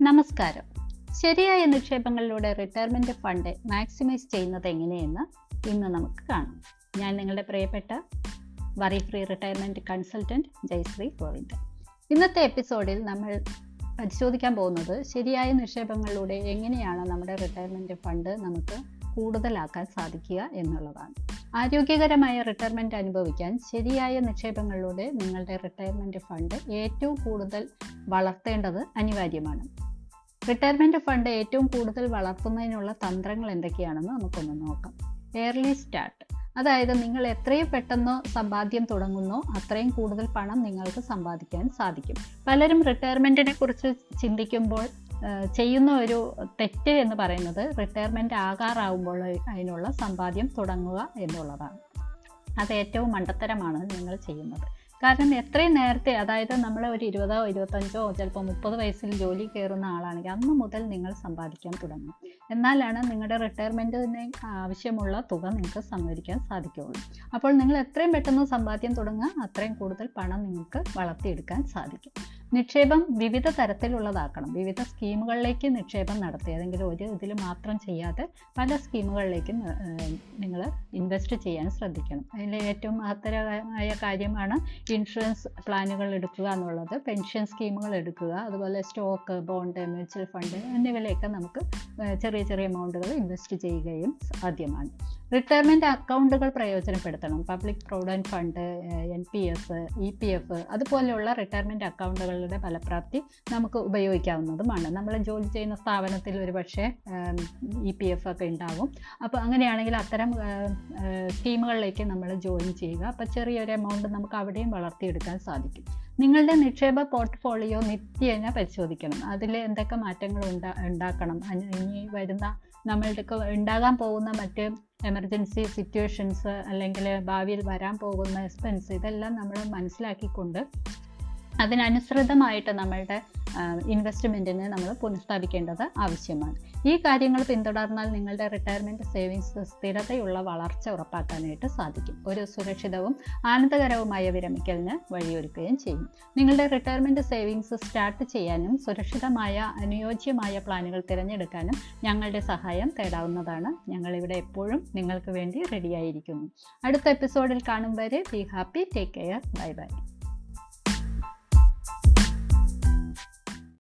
നമസ്കാരം. ശരിയായ നിക്ഷേപങ്ങളിലൂടെ retirement fund maximise ചെയ്യുന്നത് എങ്ങനെയെന്ന് ഇന്ന് നമുക്ക് കാണാം. ഞാൻ നിങ്ങളുടെ പ്രിയപ്പെട്ട worry free retirement consultant Jayashree Govindan. ഇന്നത്തെ എപ്പിസോഡിൽ നമ്മൾ പരിശോധിക്കാൻ പോകുന്നത് ശരിയായ നിക്ഷേപങ്ങളിലൂടെ എങ്ങനെയാണ് നമ്മുടെ റിട്ടയർമെന്റ് ഫണ്ട് നമുക്ക് കൂടുതലാക്കാൻ സാധിക്കുക എന്നുള്ളതാണ്. ആരോഗ്യകരമായ റിട്ടയർമെന്റ് അനുഭവിക്കാൻ ശരിയായ നിക്ഷേപങ്ങളിലൂടെ നിങ്ങളുടെ റിട്ടയർമെന്റ് ഫണ്ട് ഏറ്റവും കൂടുതൽ വളർത്തേണ്ടത് അനിവാര്യമാണ്. റിട്ടയർമെന്റ് ഫണ്ട് ഏറ്റവും കൂടുതൽ വളർത്തുന്നതിനുള്ള തന്ത്രങ്ങൾ എന്തൊക്കെയാണെന്ന് നമുക്കൊന്ന് നോക്കാം. ഏർലി സ്റ്റാർട്ട്, അതായത് നിങ്ങൾ എത്രയും പെട്ടെന്ന് സമ്പാദ്യം തുടങ്ങുന്നോ അത്രയും കൂടുതൽ പണം നിങ്ങൾക്ക് സമ്പാദിക്കാൻ സാധിക്കും. പലരും റിട്ടയർമെന്റിനെ കുറിച്ച് ചിന്തിക്കുമ്പോൾ ചെയ്യുന്ന ഒരു തെറ്റ് എന്ന് പറയുന്നത് റിട്ടയർമെന്റ് ആകാറാവുമ്പോൾ അതിനുള്ള സമ്പാദ്യം തുടങ്ങുക എന്നുള്ളതാണ്. അത് ഏറ്റവും മണ്ടത്തരമാണ് നിങ്ങൾ ചെയ്യുന്നത്. കാരണം എത്രയും നേരത്തെ, അതായത് നമ്മൾ ഒരു 20, 25 ചിലപ്പോൾ 30 വയസ്സിൽ ജോലി കയറുന്ന ആളാണെങ്കിൽ അന്ന് മുതൽ നിങ്ങൾ സമ്പാദിക്കാൻ തുടങ്ങും. എന്നാലാണ് നിങ്ങളുടെ റിട്ടയർമെൻറ്റിന് ആവശ്യമുള്ള തുക നിങ്ങൾക്ക് സംഭരിക്കാൻ സാധിക്കുകയുള്ളൂ. അപ്പോൾ നിങ്ങൾ എത്രയും പെട്ടെന്ന് സമ്പാദ്യം തുടങ്ങുക അത്രയും കൂടുതൽ പണം നിങ്ങൾക്ക് വളർത്തിയെടുക്കാൻ സാധിക്കും. നിക്ഷേപം വിവിധ തരത്തിലുള്ളതാക്കണം. വിവിധ സ്കീമുകളിലേക്ക് നിക്ഷേപം നടത്തി, ഏതെങ്കിലും ഒരു ഇതിൽ മാത്രം ചെയ്യാതെ പല സ്കീമുകളിലേക്കും നിങ്ങൾ ഇൻവെസ്റ്റ് ചെയ്യാൻ ശ്രദ്ധിക്കണം. അതിൽ ഏറ്റവും മഹത്തരമായ കാര്യമാണ് ഇൻഷുറൻസ് പ്ലാനുകൾ എടുക്കുക എന്നുള്ളത്, പെൻഷൻ സ്കീമുകൾ എടുക്കുക, അതുപോലെ സ്റ്റോക്ക്, ബോണ്ട്, മ്യൂച്വൽ ഫണ്ട് എന്നിവയിലേക്ക് നമുക്ക് ചെറിയ ചെറിയ എമൗണ്ടുകൾ ഇൻവെസ്റ്റ് ചെയ്യുകയും സാധ്യമാണ്. റിട്ടയർമെൻറ്റ് അക്കൗണ്ടുകൾ പ്രയോജനപ്പെടുത്തണം. Public provident fund, NPS, EPF അതുപോലെയുള്ള റിട്ടയർമെൻറ്റ് അക്കൗണ്ടുകളുടെ ഫലപ്രാപ്തി നമുക്ക് ഉപയോഗിക്കാവുന്നതുമാണ്. നമ്മൾ ജോലി ചെയ്യുന്ന സ്ഥാപനത്തിൽ ഒരു പക്ഷേ EPF ഒക്കെ ഉണ്ടാകും. അപ്പോൾ അങ്ങനെയാണെങ്കിൽ അത്തരം സ്കീമുകളിലേക്ക് നമ്മൾ ജോയിൻ ചെയ്യുക. അപ്പോൾ ചെറിയൊരു എമൗണ്ട് നമുക്ക് അവിടെയും വളർത്തിയെടുക്കാൻ സാധിക്കും. നിങ്ങളുടെ നിക്ഷേപ പോർട്ട്ഫോളിയോ നിത്യേന പരിശോധിക്കണം. അതിൽ എന്തൊക്കെ മാറ്റങ്ങൾ ഉണ്ടാക്കണം, ഇനി വരുന്ന നമ്മൾക്ക് ഉണ്ടാകാൻ പോകുന്ന മറ്റ് എമർജൻസി സിറ്റുവേഷൻസ് അല്ലെങ്കിൽ ഭാവിയിൽ വരാൻ പോകുന്ന എക്സ്പെൻസ്, ഇതെല്ലാം നമ്മൾ മനസ്സിലാക്കിക്കൊണ്ട് അതിനനുസൃതമായിട്ട് നമ്മളുടെ ഇൻവെസ്റ്റ്മെൻറ്റിനെ നമ്മൾ പുനഃസ്ഥാപിക്കേണ്ടത് ആവശ്യമാണ്. ഈ കാര്യങ്ങൾ പിന്തുടർന്നാൽ നിങ്ങളുടെ റിട്ടയർമെൻറ്റ് സേവിങ്സ് സ്ഥിരതയുള്ള വളർച്ച ഉറപ്പാക്കാനായിട്ട് സാധിക്കും. ഒരു സുരക്ഷിതവും ആനന്ദകരവുമായ വിരമിക്കലിന് വഴിയൊരുക്കുകയും ചെയ്യും. നിങ്ങളുടെ റിട്ടയർമെൻറ്റ് സേവിങ്സ് സ്റ്റാർട്ട് ചെയ്യാനും സുരക്ഷിതമായ അനുയോജ്യമായ പ്ലാനുകൾ തിരഞ്ഞെടുക്കാനും ഞങ്ങളുടെ സഹായം തേടാവുന്നതാണ്. ഞങ്ങളിവിടെ എപ്പോഴും നിങ്ങൾക്ക് വേണ്ടി റെഡിയായിരിക്കുന്നു. അടുത്ത എപ്പിസോഡിൽ കാണും വരെ be happy, take care, bye bye.